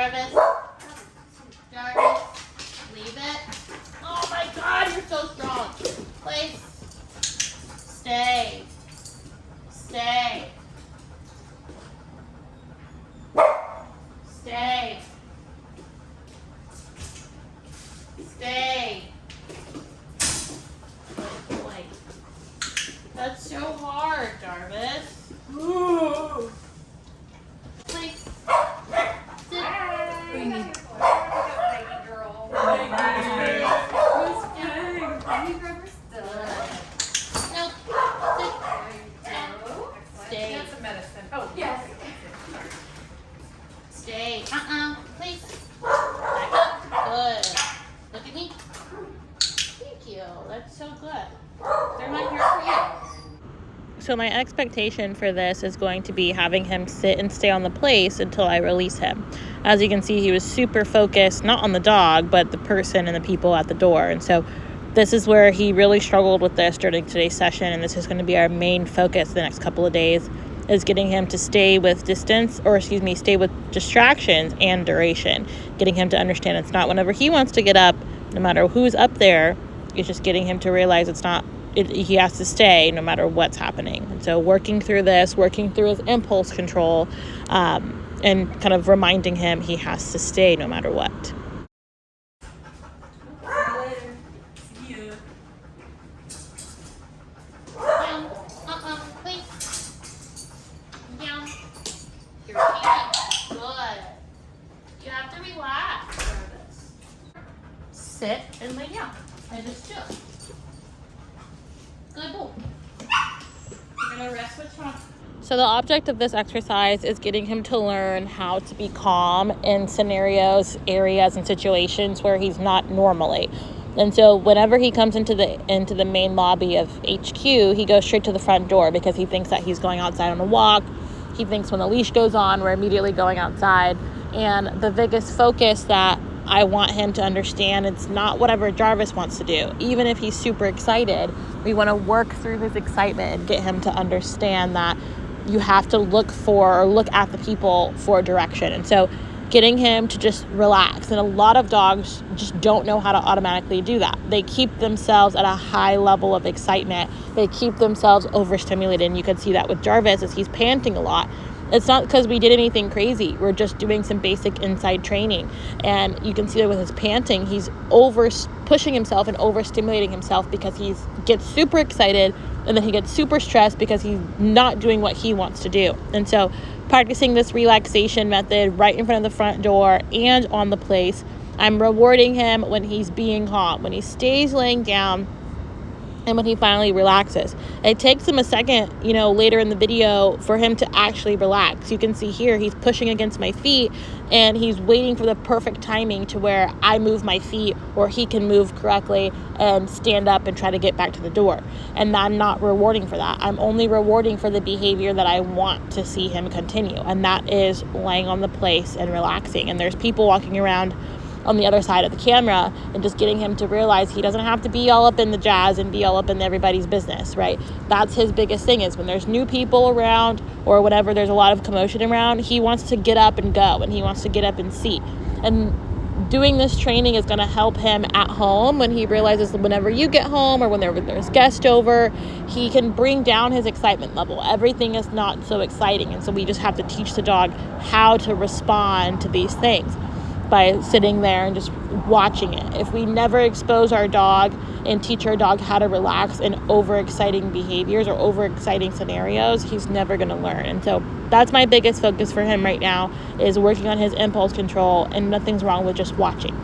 Jarvis. Jarvis. Leave it. Oh my God, you're so strong. Place. Stay. Stay. Stay. Stay. Good boy. That's so hard, Jarvis. Please. Sit. Nope. Sit. Stay. That's a medicine. Oh, yes. Stay. Please. Back up. Good. Look at me. Thank you. That's so good. They're not here for you. So my expectation for this is going to be having him sit and stay on the place until I release him. As you can see, he was super focused, not on the dog, but the person and the people at the door. And so this is where he really struggled with this during today's session. And this is going to be our main focus the next couple of days, is getting him to stay with stay with distractions and duration. Getting him to understand it's not whenever he wants to get up, no matter who's up there. It's just getting him to realize he has to stay no matter what's happening. And so working through his impulse control, and kind of reminding him he has to stay no matter what. Down. Please. Down. You're cheating. Good. You have to relax, Jarvis. Sit and lay down and just chill. Good boy. You're gonna rest what's wrong. So the object of this exercise is getting him to learn how to be calm in scenarios, areas, and situations where he's not normally. And so whenever he comes into the main lobby of HQ, he goes straight to the front door because he thinks that he's going outside on a walk. He thinks when the leash goes on, we're immediately going outside. And the biggest focus that I want him to understand, it's not whatever Jarvis wants to do. Even if he's super excited, we want to work through his excitement and get him to understand that you have to look at the people for direction. And so getting him to just relax. And a lot of dogs just don't know how to automatically do that. They keep themselves at a high level of excitement. They keep themselves overstimulated. And you can see that with Jarvis as he's panting a lot. It's not because we did anything crazy. We're just doing some basic inside training. And you can see that with his panting, he's pushing himself and overstimulating himself because he gets super excited and then he gets super stressed because he's not doing what he wants to do. And so practicing this relaxation method right in front of the front door and on the place, I'm rewarding him when he's being calm, when he stays laying down, and when he finally relaxes. It takes him a second, later in the video for him to actually relax. You can see here, he's pushing against my feet and he's waiting for the perfect timing to where I move my feet or he can move correctly and stand up and try to get back to the door. And I'm not rewarding for that. I'm only rewarding for the behavior that I want to see him continue. And that is laying on the place and relaxing. And there's people walking around on the other side of the camera and just getting him to realize he doesn't have to be all up in the jazz and be all up in everybody's business, right? That's his biggest thing, is when there's new people around or whenever there's a lot of commotion around, he wants to get up and go and he wants to get up and see. And doing this training is going to help him at home when he realizes that whenever you get home or whenever there's guests over, he can bring down his excitement level. Everything is not so exciting. And so we just have to teach the dog how to respond to these things by sitting there and just watching it. If we never expose our dog and teach our dog how to relax in overexciting behaviors or overexciting scenarios, he's never going to learn. And so that's my biggest focus for him right now, is working on his impulse control, and nothing's wrong with just watching.